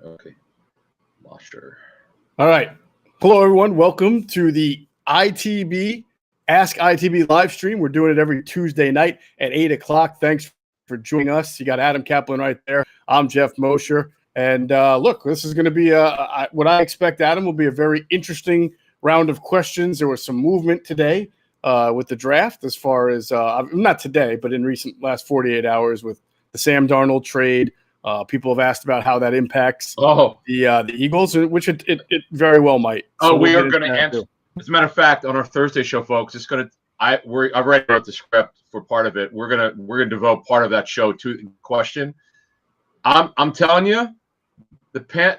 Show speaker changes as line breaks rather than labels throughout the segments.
Okay. Washer.
All right. Hello, everyone. Welcome to the ITB Ask ITB live stream. We're doing it every Tuesday night at 8 o'clock. Thanks for joining us. You got Adam Kaplan right there. I'm Jeff Mosher. And look, this is going to be what I expect, Adam, will be a very interesting round of questions. There was some movement today with the draft as far as, not today, but in last 48 hours with the Sam Darnold trade. People have asked about how that impacts the Eagles, which it very well might.
So we are going to answer. As a matter of fact, on our Thursday show, folks, it's going to. I already wrote the script for part of it. We're gonna devote part of that show to the question. I'm telling you,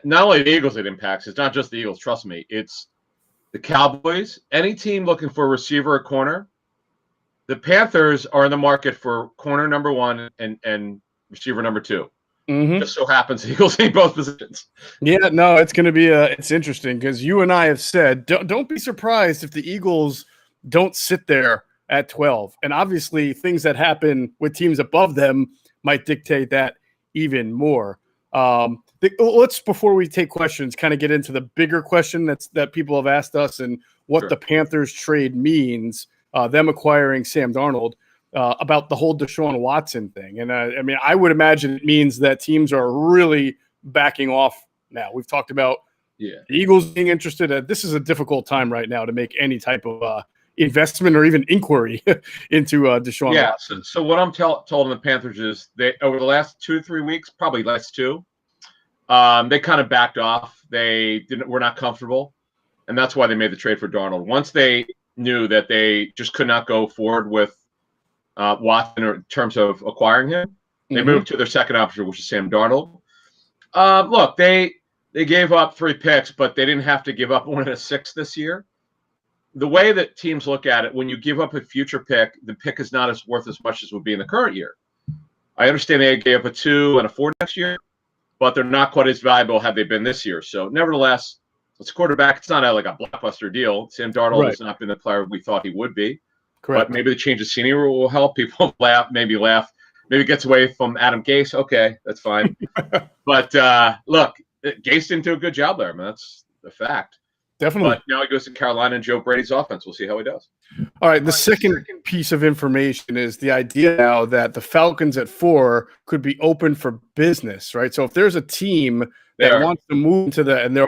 not only the Eagles it impacts. It's not just the Eagles. Trust me. It's the Cowboys. Any team looking for a receiver or corner. The Panthers are in the market for corner number 1 and receiver number 2.
Mm-hmm.
Just so happens the Eagles need both positions.
Yeah, no, it's going to be it's interesting because you and I have said don't be surprised if the Eagles don't sit there at 12. And obviously things that happen with teams above them might dictate that even more. Let's, before we take questions, kind of get into the bigger question that people have asked us and what the Panthers trade means, them acquiring Sam Darnold. About the whole Deshaun Watson thing. And I would imagine it means that teams are really backing off now. We've talked about the Eagles being interested. This is a difficult time right now to make any type of investment or even inquiry into Deshaun Watson.
So what I'm told in the Panthers is they, over the last 2 to 3 weeks, probably last 2, they kind of backed off. They were not comfortable. And that's why they made the trade for Darnold. Once they knew that they just could not go forward with Watson in terms of acquiring him, they moved to their second option, which is Sam Darnold. Look, they gave up 3 picks, but they didn't have to give up 1 and a 6 this year. The way that teams look at it, when you give up a future pick, the pick is not as worth as much as would be in the current year. I understand they gave up a 2 and a 4 next year, but they're not quite as valuable had they been this year. So nevertheless, it's a quarterback. It's not like a blockbuster deal. Sam Darnold has not been the player we thought he would be. Correct. But maybe the change of scenery will help. People laugh. Maybe it gets away from Adam Gase. Okay, that's fine. But look, Gase didn't do a good job there. I mean, that's a fact.
Definitely.
But now he goes to Carolina and Joe Brady's offense. We'll see how he does.
All right. The second piece of information is the idea now that the Falcons at 4 could be open for business, right? So if there's a team that wants to move to and they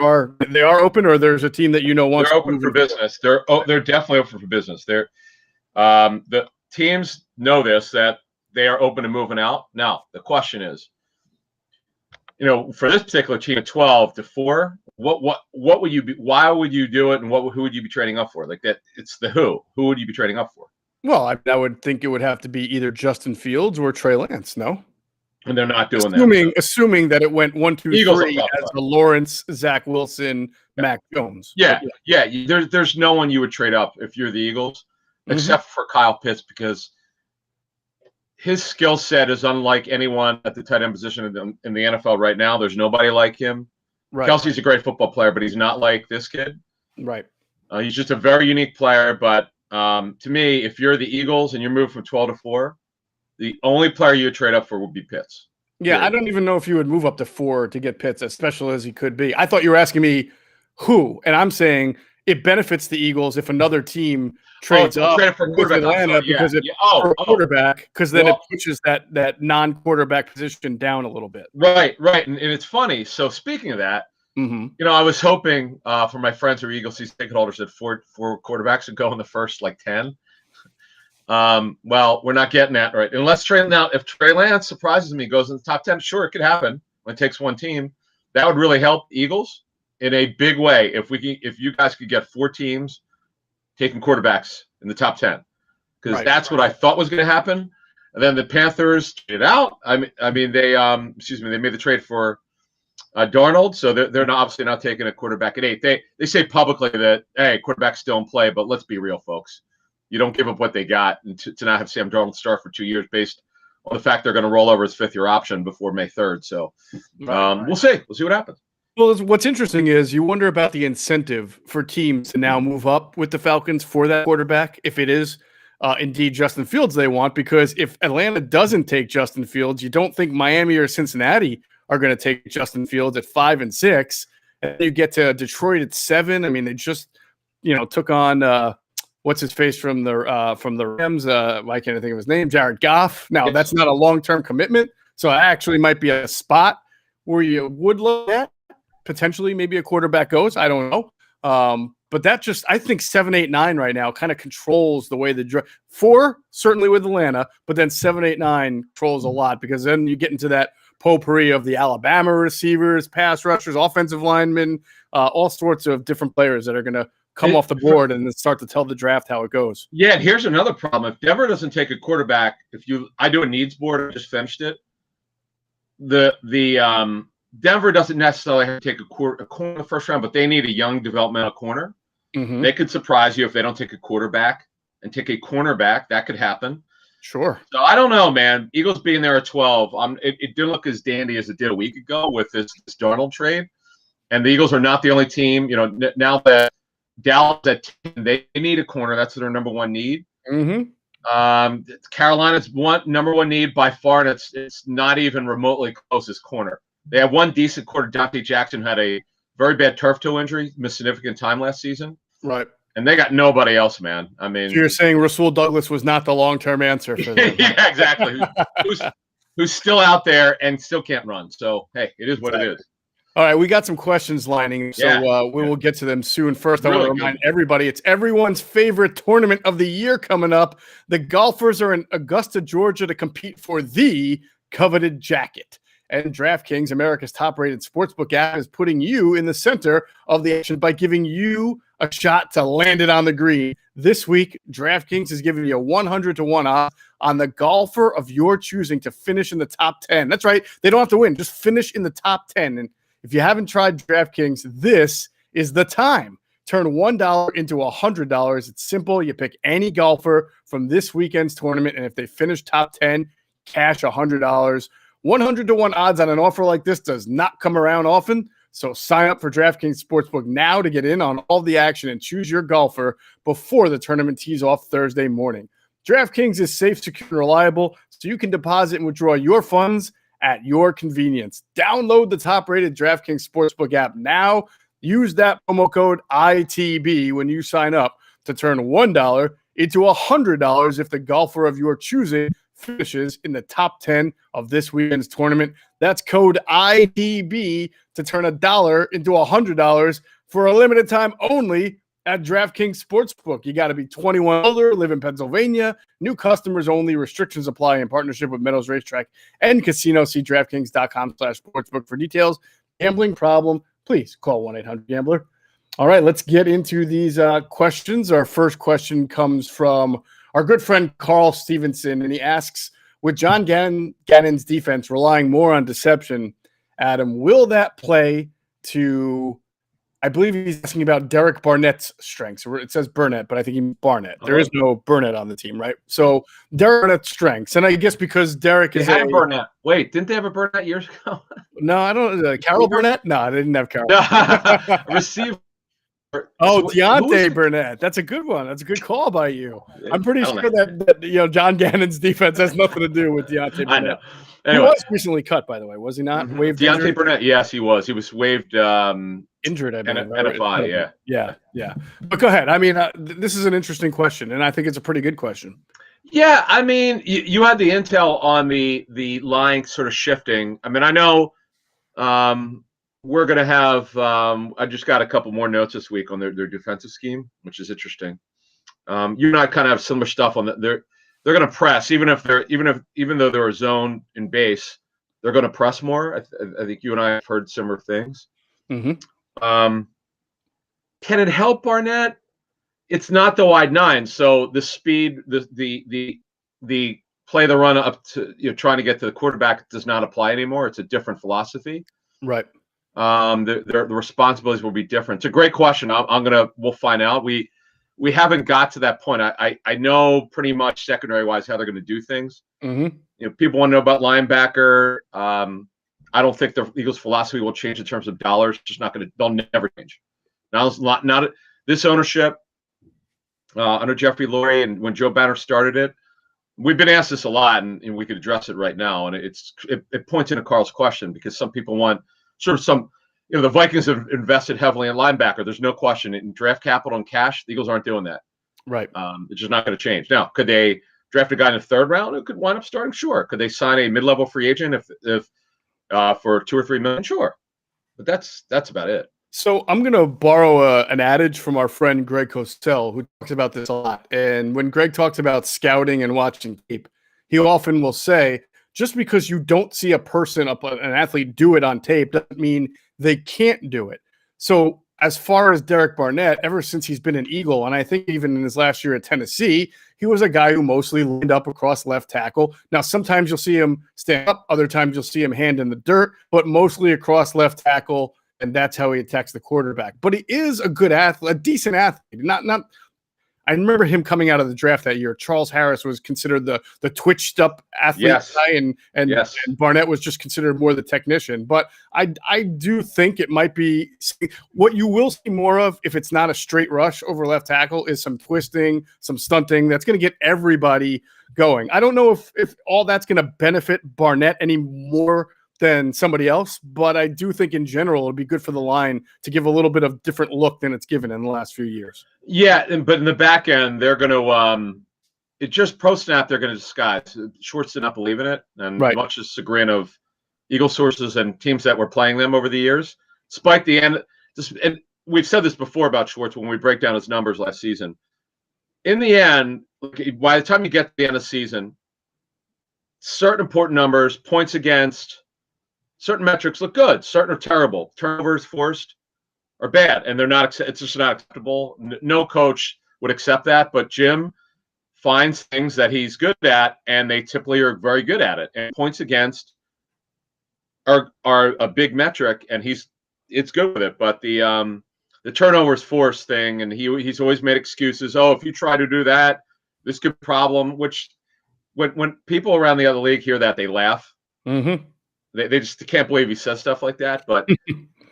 are open, or there's a team that wants
they're open for business. They're definitely open for business. The teams know that they are open to moving out. Now, the question is, for this particular team at 12 to 4, what would you be? Why would you do it? And who would you be trading up for? Like that, it's the who. Who would you be trading up for?
Well, I would think it would have to be either Justin Fields or Trey Lance. No,
and they're not doing that.
Assuming that it went 1, 2, 3 as the Lawrence, Zach Wilson, Mac Jones.
Yeah. There's no one you would trade up if you're the Eagles. Except for Kyle Pitts, because his skill set is unlike anyone at the tight end position in the NFL right now. There's nobody like him. Right. Kelsey's a great football player, but he's not like this kid.
Right.
He's just a very unique player. But to me, if you're the Eagles and you move from 12 to 4, the only player you would trade up for would be Pitts.
Yeah, I don't even know if you would move up to 4 to get Pitts, as special as he could be. I thought you were asking me who, and I'm saying it benefits the Eagles if another team trades up
for
with Atlanta because for a quarterback, because then it pushes that non-quarterback position down a little bit.
Right. And it's funny. So speaking of that, I was hoping for my friends who are Eagles season ticket holders that 4 quarterbacks would go in the first 10. Well, we're not getting that right. Unless if Trey Lance surprises me, goes in the top 10, sure, it could happen when it takes one team. That would really help Eagles in a big way if you guys could get 4 teams taking quarterbacks in the top 10, because that's what I thought was going to happen. And then the Panthers traded out. I mean, they made the trade for Darnold, so they're obviously not taking a quarterback at 8. They say publicly that, hey, quarterback's still in play, but let's be real, folks. You don't give up what they got and to not have Sam Darnold start for 2 years based on the fact they're going to roll over his 5th-year option before May 3rd. So we'll see. We'll see what happens.
Well, what's interesting is you wonder about the incentive for teams to now move up with the Falcons for that quarterback, if it is indeed Justin Fields they want, because if Atlanta doesn't take Justin Fields, you don't think Miami or Cincinnati are going to take Justin Fields at 5 and 6. And you get to Detroit at 7. I mean, they just, took on what's his face from the Rams. Why can't I think of his name? Jared Goff. Now, that's not a long-term commitment. So it actually might be a spot where you would look at potentially maybe a quarterback goes. I don't know. But that just, I think 7, 8, 9 right now kind of controls the way the draft. 4, certainly with Atlanta, but then 7, 8, 9 controls a lot because then you get into that potpourri of the Alabama receivers, pass rushers, offensive linemen, all sorts of different players that are going to come off the board and then start to tell the draft how it goes.
Yeah, and here's another problem. If Denver doesn't take a quarterback, I do a needs board, I just finished it. Denver doesn't necessarily have to take a corner in the first round, but they need a young developmental corner. Mm-hmm. They could surprise you if they don't take a quarterback and take a cornerback. That could happen.
Sure.
So I don't know, man. Eagles being there at 12, it didn't look as dandy as it did a week ago with this Darnold trade. And the Eagles are not the only team. Now that Dallas at 10, they need a corner. That's their number one need. Mm-hmm. Carolina's number one need by far, and it's not even remotely close as corner. They have one decent corner. Dante Jackson had a very bad turf toe injury, missed significant time last season.
Right.
And they got nobody else, man. I mean,
so you're saying Rasul Douglas was not the long-term answer for them.
Yeah, exactly. who's still out there and still can't run. So, hey, it is what it is.
All right, we got some questions lining, so we will get to them soon. First, I want to remind everybody, it's everyone's favorite tournament of the year coming up. The golfers are in Augusta, Georgia to compete for the coveted jacket. And DraftKings, America's top-rated sportsbook app, is putting you in the center of the action by giving you a shot to land it on the green. This week, DraftKings is giving you a 100-1 odds on the golfer of your choosing to finish in the top 10. That's right. They don't have to win. Just finish in the top 10. And if you haven't tried DraftKings, this is the time. Turn $1 into $100. It's simple. You pick any golfer from this weekend's tournament, and if they finish top 10, cash $100. 100-1 odds on an offer like this does not come around often, so sign up for DraftKings Sportsbook now to get in on all the action and choose your golfer before the tournament tees off Thursday morning. DraftKings is safe, secure, and reliable, so you can deposit and withdraw your funds at your convenience. Download the top-rated DraftKings Sportsbook app now. Use that promo code ITB when you sign up to turn $1 into $100 if the golfer of your choosing finishes in the top 10 of this weekend's tournament. That's code ITB to turn $1 into $100 for a limited time only at DraftKings Sportsbook. You got to be 21 or older, live in Pennsylvania. New customers only. Restrictions apply in partnership with Meadows Racetrack and Casino. See DraftKings.com/sportsbook for details. Gambling problem? Please call 1-800-GAMBLER. All right, let's get into these questions. Our first question comes from our good friend Carl Stevenson, and he asks, with John Gannon's defense relying more on deception, Adam, will that play to, I believe he's asking about Derek Barnett's strengths. It says Burnett, but I think he means Barnett. There is no Burnett on the team, right? So Derek Barnett's strengths, and I guess because Derek is a
Burnett. Wait, didn't they have a Burnett years ago?
No, I don't. Carol Burnett? No, they didn't have Carol.
Receiver.
Oh, Deontay Burnett. That's a good one. That's a good call by you. I'm pretty sure that John Gannon's defense has nothing to do with Deontay Burnett. I know. Anyway. He was recently cut, by the way, was he not?
Mm-hmm. Waived Deontay Burnett, yes, he was. He was waived
injured, I believe.
NFI,
yeah. But go ahead. I mean, this is an interesting question, and I think it's a pretty good question.
Yeah, I mean, you had the intel on the line sort of shifting. I mean, I know we're going to have I just got a couple more notes this week on their defensive scheme, which is interesting. You and I kind of have similar stuff on that. They're going to press even though they're a zone in base, they're going to press more. I think you and I have heard similar things. Mm-hmm. Can it help Barnett? It's not the wide nine, so the speed, the play the run up to trying to get to the quarterback does not apply anymore. It's a different philosophy.
Right.
The responsibilities will be different. It's a great question. We'll find out. We haven't got to that point. I know pretty much secondary wise how they're going to do things. Mm-hmm. People want to know about linebacker. I don't think the Eagles' philosophy will change in terms of dollars. Just not going to. They'll never change. Not this ownership under Jeffrey Lurie and when Joe Banner started it. we've been asked this a lot, and we could address it right now. And it points into Carl's question because some people want sort of some, the Vikings have invested heavily in linebacker. There's no question in draft capital and cash. The Eagles aren't doing that.
Right.
It's just not going to change. Now, could they draft a guy in the third round who could wind up starting? Sure. Could they sign a mid-level free agent if for $2 or $3 million? Sure. But that's about it.
So I'm going to borrow an adage from our friend Greg Cosell, who talks about this a lot. And when Greg talks about scouting and watching tape, he often will say, just because you don't see a person, an athlete do it on tape, doesn't mean they can't do it. So as far as Derek Barnett, ever since he's been an Eagle, and I think even in his last year at Tennessee, he was a guy who mostly lined up across left tackle. Now, sometimes you'll see him stand up, other times you'll see him hand in the dirt, but mostly across left tackle. And that's how he attacks the quarterback. But he is a good athlete, a decent athlete. I remember him coming out of the draft that year. Charles Harris was considered the twitched up athlete guy, and Barnett was just considered more the technician. But I do think it might be what you will see more of if it's not a straight rush over left tackle is some twisting, some stunting. That's going to get everybody going. I don't know if all that's going to benefit Barnett any more than somebody else, but I do think in general it'd be good for the line to give a little bit of different look than it's given in the last few years.
Yeah, but in the back end, they're going to it just pro snap. They're going to disguise. Schwartz did not believe in it, and much as chagrin of Eagle sources and teams that were playing them over the years, despite the end. And we've said this before about Schwartz when we break down his numbers last season. In the end, by the time you get to the end of the season, certain important numbers, points against. Certain metrics look good. Certain are terrible. Turnovers forced are bad, and they're not. It's just not acceptable. No coach would accept that. But Jim finds things that he's good at, and they typically are very good at it. And points against are a big metric, and it's good with it. But the turnovers forced thing, and he's always made excuses. Oh, if you try to do that, this could be a problem. Which when people around the other league hear that, they laugh.
Mm-hmm.
They just can't believe he says stuff like that. But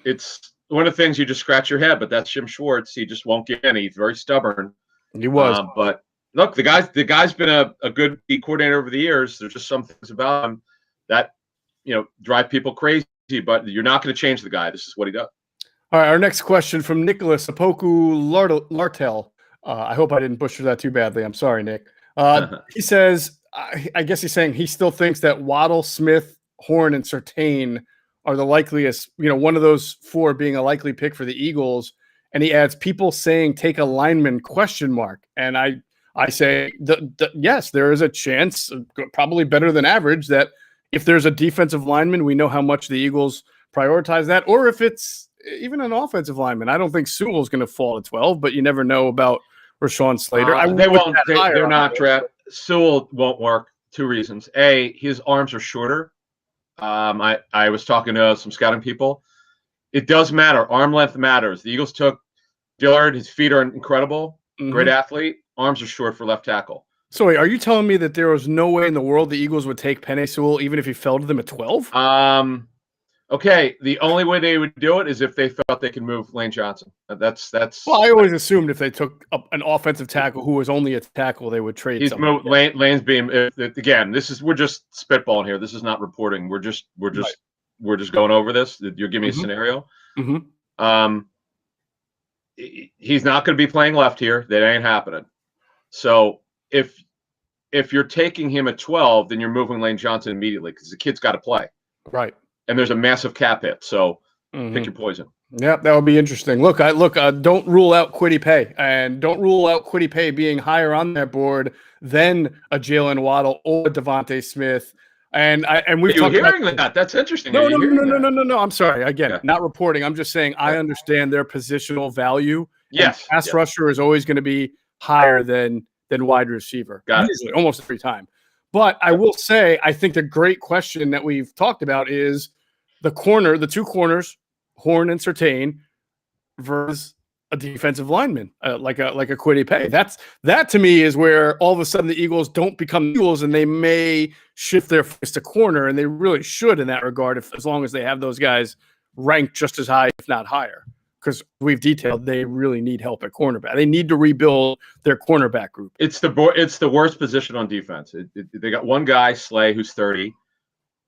it's one of the things you just scratch your head. But that's Jim Schwartz. He just won't give in. He's very stubborn.
He was.
But look, the guy's been a good D coordinator over the years. There's just some things about him that drive people crazy. But you're not going to change the guy. This is what he does.
All right. Our next question from Nicholas Apoku Lartel. I hope I didn't butcher that too badly. I'm sorry, Nick. He says, I guess he's saying he still thinks that Waddle, Smith, Horn, and Surtain are the likeliest, one of those four being a likely pick for the Eagles. And he adds, people saying take a lineman ? And I say yes, there is a chance, probably better than average, that if there's a defensive lineman, we know how much the Eagles prioritize that. Or if it's even an offensive lineman, I don't think Sewell's going to fall to 12, but you never know about Rashawn Slater.
They won't. They're not draft. Sewell won't work. Two reasons. A, his arms are shorter. I was talking to some scouting people. It does matter. Arm length matters. The Eagles took Dillard. His feet are incredible. Mm-hmm. Great athlete. Arms are short for left tackle.
So wait, are you telling me that there was no way in the world the Eagles would take Penei Sewell even if he fell to them at 12?
Okay. The only way they would do it is if they felt they could move Lane Johnson. That's.
Well, I always assumed if they took an offensive tackle who was only a tackle, they would trade.
Lane's being again. We're just spitballing here. This is not reporting. We're just going over this. You're giving me a scenario.
Mm-hmm.
He's not going to be playing left here. That ain't happening. So if you're taking him at 12, then you're moving Lane Johnson immediately because the kid's got to play.
Right.
And there's a massive cap hit. So pick your poison.
Yeah, that would be interesting. Look, don't rule out Kwity Paye, and don't rule out Kwity Paye being higher on that board than a Jalen Waddle or a Devontae Smith. And we've talked
hearing about that. That's interesting.
No. I'm sorry. Again, not reporting. I'm just saying I understand their positional value.
Yes.
Pass rusher is always going to be higher than wide receiver. Usually, almost every time. But I will say, I think the great question that we've talked about is the two corners, Horn and Surtain, versus a defensive lineman, like a Kwity Paye. That to me is where all of a sudden the Eagles don't become Eagles, and they may shift their focus to corner, and they really should in that regard, as long as they have those guys ranked just as high, if not higher. because we've detailed they really need help at cornerback. They need to rebuild their cornerback group.
It's the worst position on defense. They got one guy, Slay, who's 30,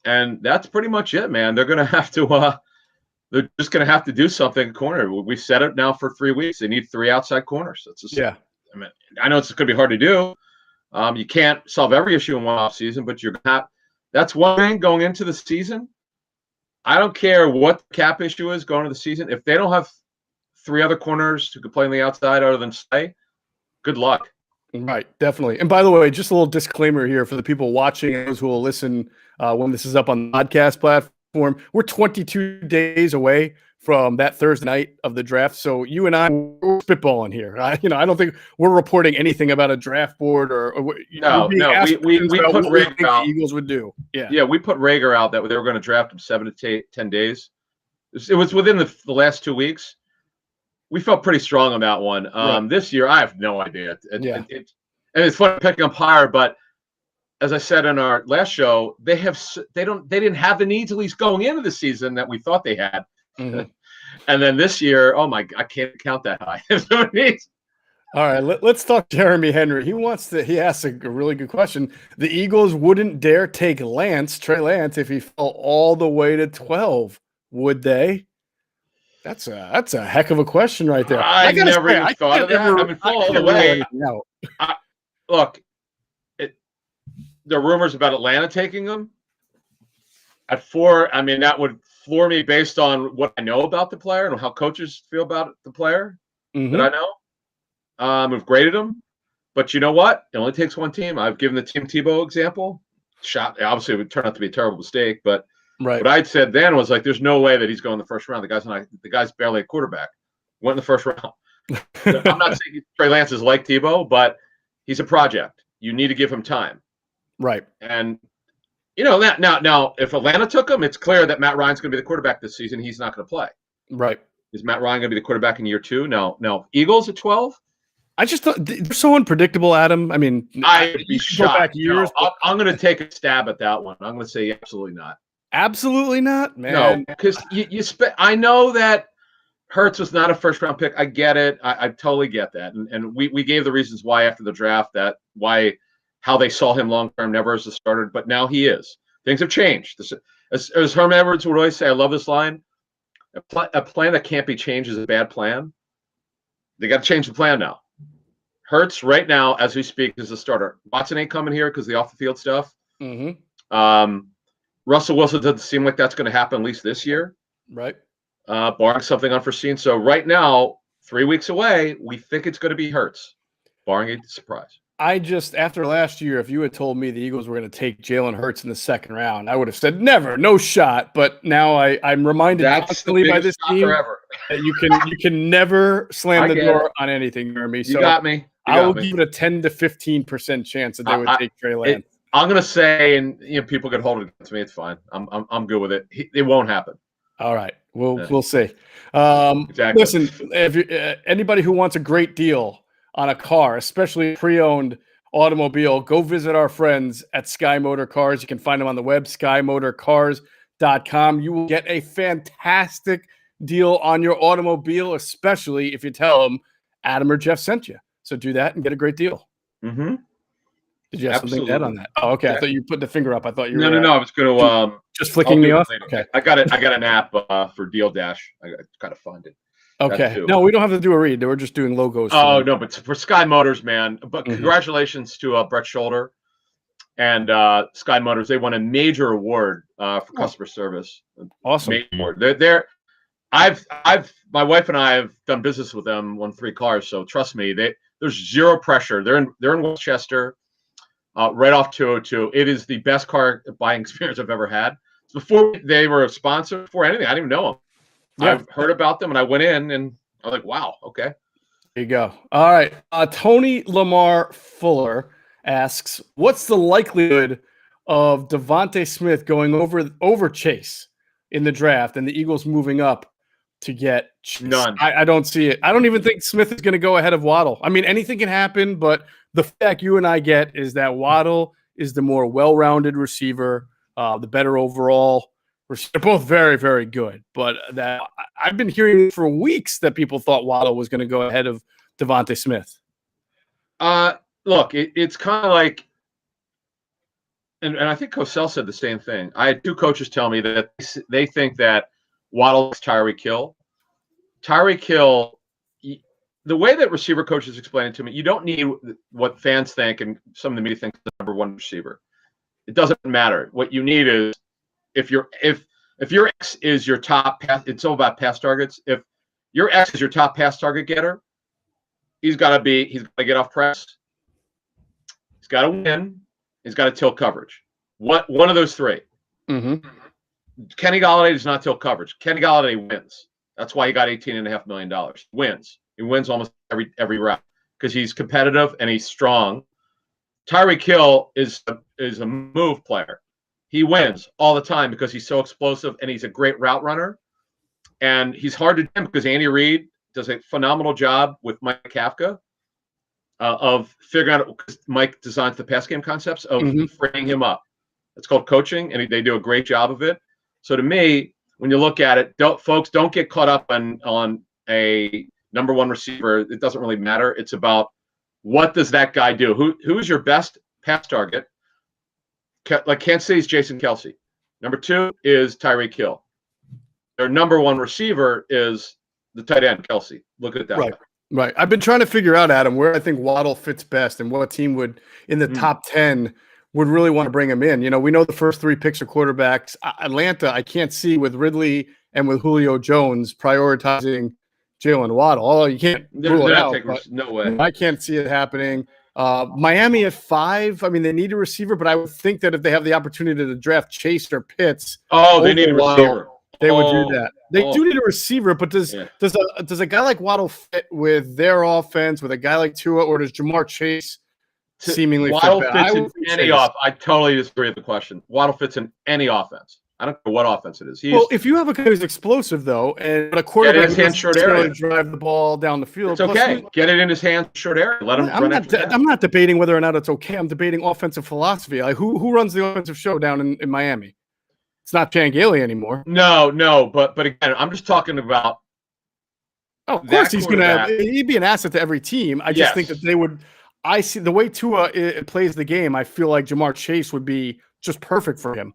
and that's pretty much it, man. They're gonna have to they're just gonna have to do something at corner. We've said it now for 3 weeks. They need 3 outside corners. That's just,
yeah.
I mean, I know it's gonna be hard to do. You can't solve every issue in one off season, but you're gonna have, that's one thing going into the season. I don't care what the cap issue is going into the season. If they don't have 3 other corners who can play on the outside other than Slay, good luck.
Right, definitely. And by the way, just a little disclaimer here for the people watching and those who will listen when this is up on the podcast platform. We're 22 days away from that Thursday night of the draft. So you and I, we're spitballing here. I don't think we're reporting anything about a draft board or
no. We put Rager out.
The Eagles would do.
Yeah, we put Rager out that they were going to draft him 7 to 10 days. It was within the last 2 weeks. We felt pretty strong on that one. Right. This year, I have no idea. And it's fun picking up higher, but as I said in our last show, they didn't have the needs at least going into the season that we thought they had. Mm-hmm. And then this year, I can't count that high.
All right, let's talk Jeremy Henry. He asks a really good question. The Eagles wouldn't dare take Trey Lance, if he fell all the way to 12, would they? That's a heck of a question right there.
I never even thought of that. I mean, fall all the way. Look, the rumors about Atlanta taking him at 4. I mean, that would floor me based on what I know about the player and how coaches feel about the player that I know. We've graded him, but you know what? It only takes one team. I've given the Tim Tebow example. Obviously, it would turn out to be a terrible mistake, but what I'd said then was like, there's no way that he's going the first round. The guy's barely a quarterback. Went in the first round. I'm not saying Trey Lance is like Tebow, but he's a project. You need to give him time.
Right.
And that now, if Atlanta took him, it's clear that Matt Ryan's going to be the quarterback this season. He's not going to play.
Right.
Is Matt Ryan going to be the quarterback in year 2? No. Eagles at 12?
I just thought they're so unpredictable, Adam. I mean,
I'd be shocked. Back years. No, I'm going to take a stab at that one. I'm going to say absolutely not.
Absolutely not, man.
No, because I know that Hurts was not a first-round pick. I get it. I totally get that. And we gave the reasons why after the draft, how they saw him long-term, never as a starter, but now he is. Things have changed. As Herm Edwards would always say, I love this line, a plan that can't be changed is a bad plan. They got to change the plan now. Hurts right now, as we speak, is a starter. Watson ain't coming here because of the off-the-field stuff.
Mm-hmm.
Russell Wilson doesn't seem like that's going to happen, at least this year.
Right.
Barring something unforeseen. So right now, 3 weeks away, we think it's going to be Hurts, barring a surprise.
After last year, if you had told me the Eagles were going to take Jalen Hurts in the second round, I would have said never, no shot. But now I'm reminded constantly by this team that you can never slam the door on anything, Jeremy. So
you got me.
I will give it a 10 to 15% chance that they would take Trey Lance.
I'm going to say, and people can hold it against me. It's fine. I'm good with it. It won't happen.
All right. We'll see. Exactly. Listen, if anybody who wants a great deal on a car, especially a pre-owned automobile, go visit our friends at Sky Motor Cars. You can find them on the web, skymotorcars.com. You will get a fantastic deal on your automobile, especially if you tell them Adam or Jeff sent you. So do that and get a great deal.
Mm-hmm.
Did you have something to add on that? Oh, okay. Yeah. I thought you put the finger up. I thought you were
no. I was going to
just flicking me off. Okay.
I got an app for Deal Dash. I got to find it.
Okay. No, we don't have to do a read. We're just doing logos.
Oh, no, but for Sky Motors, man. But congratulations to Brett Scholder and Sky Motors. They won a major award for customer service.
Awesome.
Major award. My wife and I have done business with them, won 3 cars. So trust me, there's zero pressure. They're in Westchester, right off 202. It is the best car buying experience I've ever had. Before they were a sponsor, before anything, I didn't even know them. Yeah. I've heard about them, and I went in, and I was like, wow, okay.
There you go. All right. Tony Lamar Fuller asks, what's the likelihood of Devontae Smith going over Chase in the draft and the Eagles moving up to get Chase?
None.
I don't see it. I don't even think Smith is going to go ahead of Waddle. I mean, anything can happen, but the fact you and I get is that Waddle is the more well-rounded receiver, the better overall. They're both very, very good, but that I've been hearing for weeks that people thought Waddle was going to go ahead of Devontae Smith.
Look, it's kind of like, and I think Cosell said the same thing. I had two coaches tell me that they think that Waddle is Tyreek Hill. Tyreek Hill, the way that receiver coaches explain it to me, you don't need what fans think and some of the media think is the number one receiver. It doesn't matter. What you need is if your X is your top pass, it's all about pass targets. If your X is your top pass target getter, he's got to get off press. He's got to win. He's got to tilt coverage. One of those three.
Mm-hmm.
Kenny Golladay does not tilt coverage. Kenny Golladay wins. That's why he got $18.5 million. Wins. He wins almost every round because he's competitive and he's strong. Tyreek Hill is a move player. He wins all the time because he's so explosive and he's a great route runner. And he's hard to do because Andy Reid does a phenomenal job with Mike Kafka of figuring out, because Mike designs the pass game concepts of freeing him up. It's called coaching, and they do a great job of it. So to me, when you look at it, don't get caught up on a number one receiver. It doesn't really matter. It's about what does that guy do? Who is your best pass target? Like Kansas City's Jason Kelce. Number two is Tyreek Hill. Their number one receiver is the tight end, Kelce. Look at that.
Right. I've been trying to figure out, Adam, where I think Waddle fits best and what team would, in the top 10, would really want to bring him in. You know, we know the first three picks are quarterbacks. Atlanta, I can't see with Ridley and with Julio Jones prioritizing Jalen Waddle. Although you can't rule it out.
No way.
I can't see it happening. Miami at 5. I mean, they need a receiver, but I would think that if they have the opportunity to draft Chase or Pitts,
they need a receiver.
They would do that. They do need a receiver, but does a guy like Waddle fit with their offense, with a guy like Tua, or does Jamar Chase seemingly
Waddle
fit?
Fits in any I totally disagree with the question. Waddle fits in any offense. I don't care what offense it is.
Well, if you have a guy who's explosive, though, and a quarterback who doesn't drive the ball down the field,
it's okay. Get it in his hands, short area. Let him run it.
I'm not debating whether or not it's okay. I'm debating offensive philosophy. Like who runs the offensive show down in Miami? It's not Chan Gailey anymore.
No, but again, I'm just talking about.
Oh, of course he'd be an asset to every team. I just think that they would. I see the way Tua plays the game. I feel like Jamar Chase would be just perfect for him.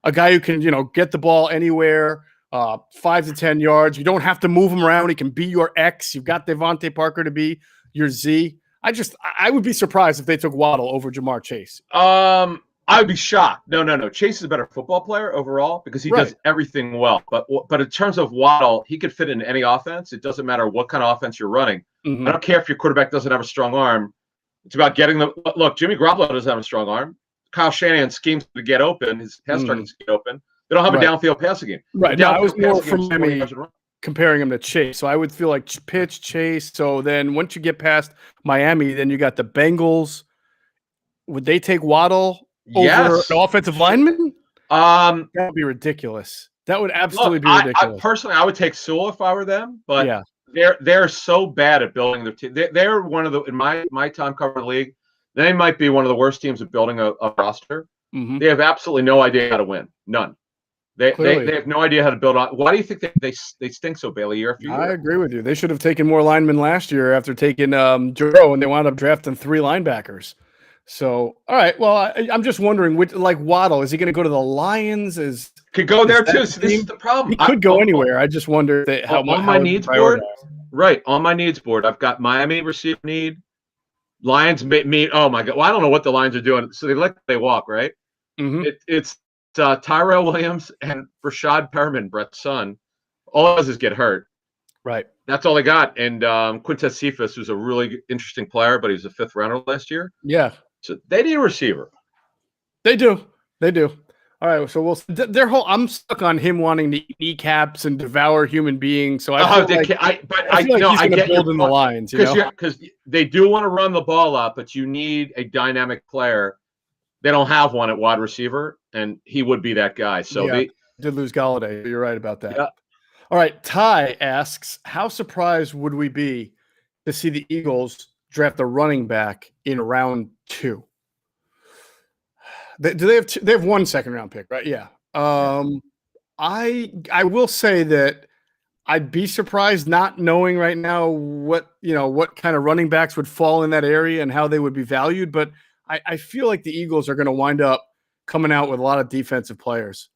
A guy who can, get the ball anywhere, 5 to 10 yards. You don't have to move him around. He can be your X. You've got Devontae Parker to be your Z. I would be surprised if they took Waddle over Jamar Chase.
I would be shocked. No. Chase is a better football player overall because he does everything well. But in terms of Waddle, he could fit in any offense. It doesn't matter what kind of offense you're running. I don't care if your quarterback doesn't have a strong arm. It's about getting the look. Jimmy Garoppolo doesn't have a strong arm. Kyle Shanahan schemes to get open. His pass targets get open. They don't have a downfield passing game.
Right. No, I was more from comparing him to Chase. So I would feel like pitch Chase. So then once you get past Miami, then you got the Bengals. Would they take Waddle over an offensive lineman? That would be ridiculous. That would absolutely be ridiculous.
Personally, I would take Sewell if I were them. But they're so bad at building their team. They're one of the in my time covering the league. They might be one of the worst teams at building a roster. They have absolutely no idea how to win. None. They have no idea how to build on. Why do you think they stink so badly year after year?
I agree with you. They should have taken more linemen last year after taking Joe, and they wound up drafting 3 linebackers. So, all right. Well, I'm just wondering, like Waddle, is he going to go to the Lions?
Could go there too. So this is the problem.
He could go anywhere. I just wonder how much.
On my needs board, right? On my needs board, I've got Miami receiver need. Lions meet. Oh my God! Well, I don't know what the Lions are doing. So they walk, right? It's Tyrell Williams and Rashad Perriman, Brett's son. All it does is get hurt.
Right.
That's all they got. And Quintez Cephas, who's a really interesting player, but he was a 5th rounder last year.
Yeah.
So they need a receiver.
They do. All right. So I'm stuck on him wanting to eat kneecaps and devour human beings. So I feel like he's going to build in the Lions,
because they do want to run the ball up, but you need a dynamic player. They don't have one at wide receiver, and he would be that guy. So they
did lose Galladay. You're right about that.
Yeah.
All right. Ty asks, how surprised would we be to see the Eagles draft a running back in round 2? They have 1 second-round pick, right? Yeah. I will say that I'd be surprised not knowing right now what kind of running backs would fall in that area and how they would be valued. But I feel like the Eagles are going to wind up coming out with a lot of defensive players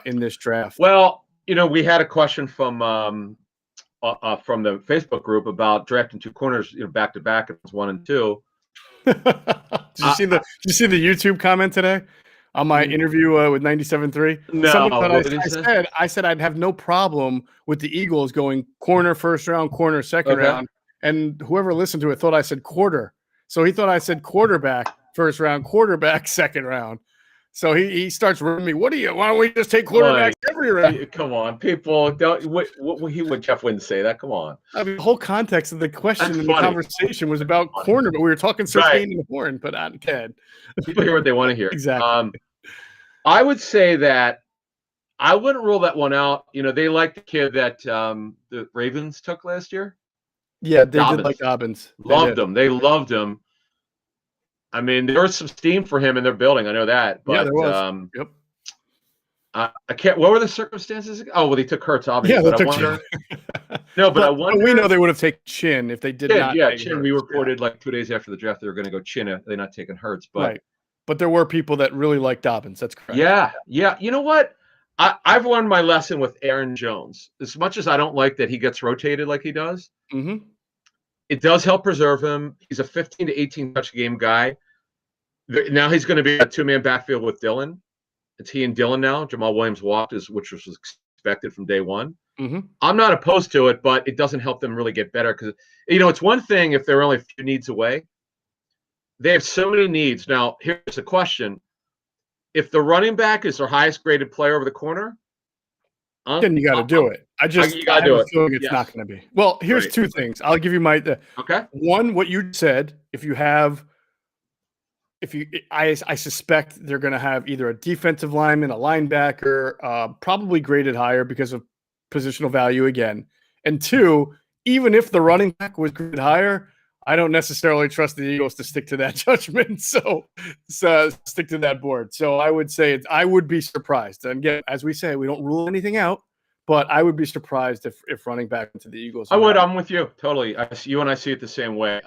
in this draft.
Well, we had a question from the Facebook group about drafting two corners, back to back. It was 1 and 2.
Did you see the YouTube comment today on my interview with 97.3?
No,
I said I'd have no problem with the Eagles going corner first round, corner second round, and whoever listened to it thought I said quarter. So he thought I said quarterback first round, quarterback second round. So he starts ripping me. Why don't we just take quarterbacks every round?
Come on, people. Don't. Jeff wouldn't say that. Come on.
I mean, the whole context of the question and the conversation was about corner, but we were talking Sertain and the horn, but on Ted.
People hear what they want to hear.
Exactly.
I would say that I wouldn't rule that one out. They like the kid that the Ravens took last year.
Yeah, they did like Dobbins.
Loved him. They loved him. I mean, there was some steam for him in their building. I know that. But,
there was. Yep.
I can't. What were the circumstances? Oh, well, they took Hurts, obviously.
Yeah,
but I wonder. No, but I wonder.
We know they would have taken Chin if they did not.
Yeah, Chin. Hurts. We reported like 2 days after the draft they were going to go Chin if they're not taking Hurts. But
right. But there were people that really liked Dobbins. That's correct.
Yeah. You know what? I've learned my lesson with Aaron Jones. As much as I don't like that he gets rotated like he does, it does help preserve him. He's a 15 to 18 touch game guy. Now he's going to be a two-man backfield with Dillon. It's he and Dillon now. Jamal Williams walked, which was expected from day one. I'm not opposed to it, but it doesn't help them really get better because, it's one thing if they're only a few needs away. They have so many needs. Now, here's the question. If the running back is their highest graded player over the corner,
then you got to do it.
You got to do it.
It's not going to be. Well, here's two things. I'll give you
okay.
One, what you said. I suspect they're going to have either a defensive lineman, a linebacker, probably graded higher because of positional value again. And two, even if the running back was graded higher, I don't necessarily trust the Eagles to stick to that judgment. So stick to that board. So I would say I would be surprised. And again, as we say, we don't rule anything out, but I would be surprised if running back into the Eagles.
I would. I'm with you totally. You and I see it the same way.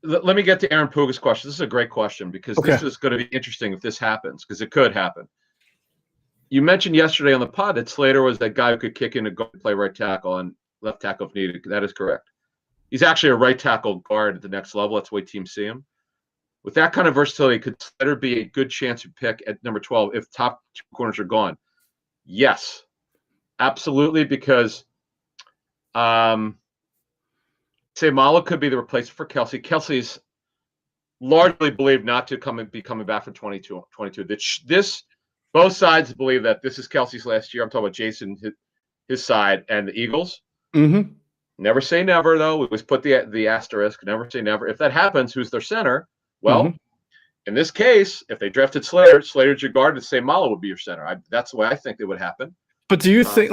Let me get to Aaron Puga's question. This is a great question because this is going to be interesting if this happens because it could happen. You mentioned yesterday on the pod that Slater was that guy who could kick in to go play right tackle and left tackle if needed. That is correct. He's actually a right tackle guard at the next level. That's the way teams see him. With that kind of versatility, could Slater be a good chance to pick at number 12 if top two corners are gone? Yes, absolutely, because Malo could be the replacement for Kelsey. Kelsey's largely believed not to be coming back for 22. Both sides believe that this is Kelsey's last year. I'm talking about Jason, his side, and the Eagles. Never say never, though. We always put the asterisk. Never say never. If that happens, who's their center? Well, in this case, if they drafted Slater's your guard, and Malo would be your center. That's the way I think it would happen.
But do you think,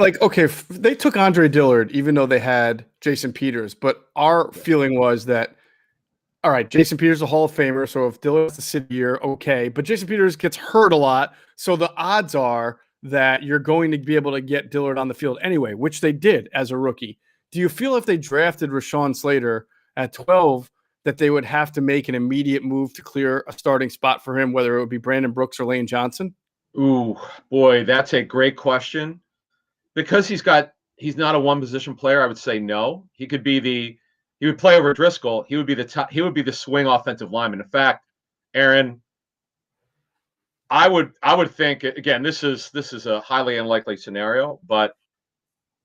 they took Andre Dillard, even though they had Jason Peters, but our feeling was that, all right, Jason Peters is a Hall of Famer, so if Dillard's the sit year, okay. But Jason Peters gets hurt a lot, so the odds are that you're going to be able to get Dillard on the field anyway, which they did as a rookie. Do you feel if they drafted Rashawn Slater at 12 that they would have to make an immediate move to clear a starting spot for him, whether it would be Brandon Brooks or Lane Johnson?
Ooh, boy, that's a great question. Because he's not a one position player, I would say no. He would play over Driscoll. He would be the swing offensive lineman. In fact, Aaron, I would think again, this is a highly unlikely scenario, but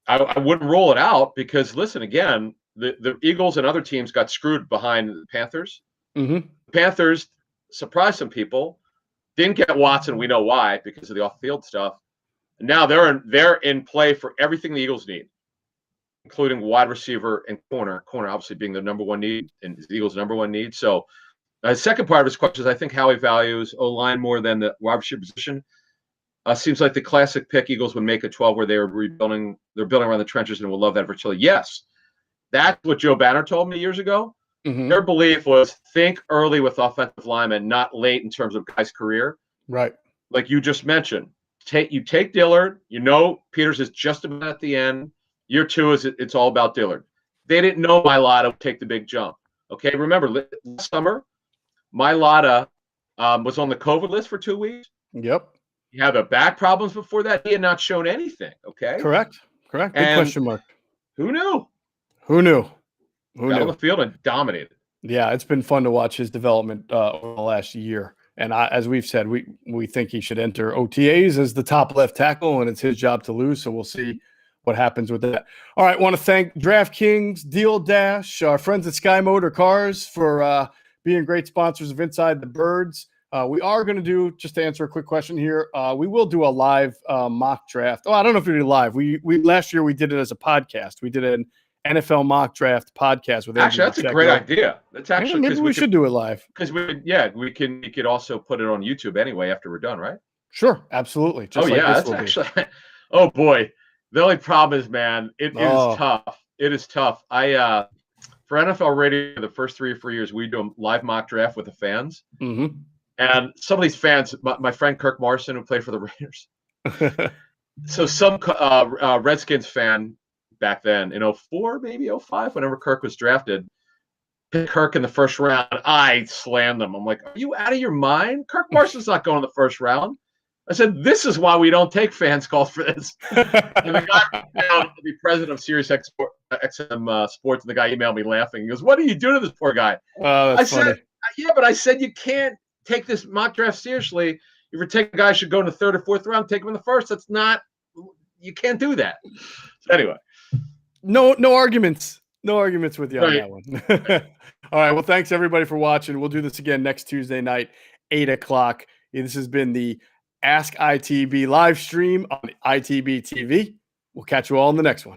I wouldn't rule it out because listen, again, the Eagles and other teams got screwed behind the Panthers. The Panthers surprised some people, didn't get Watson. We know why, because of the off-field stuff. And now they're in play for everything the Eagles need, including wide receiver and corner. Corner obviously being the number one need and the Eagles' number one need. So the second part of his question is I think Howie values O-line more than the wide receiver position. Seems like the classic pick Eagles would make at 12 where they were rebuilding. They're building around the trenches and will love that versatility. Yes, that's what Joe Banner told me years ago. Their belief was think early with offensive linemen, not late in terms of guys' career.
Right.
Like you just mentioned. take Dillard. You know Peters is just about at the end. Year 2 is it's all about Dillard. They didn't know Mailata would take the big jump. Okay, remember last summer, Mailata was on the COVID list for 2 weeks.
Yep.
He had back problems before that. He had not shown anything. Okay.
Correct. Big question mark.
Who knew?
Got
on the field and dominated.
Yeah, it's been fun to watch his development over the last year. And as we've said, we think he should enter OTAs as the top left tackle, and it's his job to lose. So we'll see what happens with that. All right, want to thank DraftKings, Deal Dash, our friends at Sky Motor Cars for being great sponsors of Inside the Birds. We are going to do, just to answer a quick question here, we will do a live mock draft. Oh, I don't know if we do live. We last year we did it as a podcast. We did an NFL mock draft podcast with
Actually, that's a great idea. That's actually
maybe we should do it live.
Because we could also put it on YouTube anyway after we're done, right?
Sure, absolutely.
That's actually oh boy. The only problem is, man, it is tough. It is tough. For NFL radio, the first 3 or 4 years, we do a live mock draft with the fans.
Mm-hmm.
And some of these fans, my friend Kirk Morrison, who played for the Raiders. So some Redskins fan back then in 04, maybe 05, whenever Kirk was drafted, picked Kirk in the first round. I slammed them. I'm like, are you out of your mind? Kirk Morrison's not going in the first round. I said, this is why we don't take fans calls for this. And the guy, the president of Sirius XM Sports, and the guy emailed me laughing. He goes, what are you doing to this poor guy?
That's funny.
Said, yeah, but I said you can't take this mock draft seriously. If you're taking a guy should go in the 3rd or 4th round, take him in the 1st. That's not, you can't do that. So anyway.
No arguments. No arguments with you on that one. All right. Well, thanks everybody for watching. We'll do this again next Tuesday night, 8:00. This has been the Ask ITB live stream on ITB TV. We'll catch you all in the next one.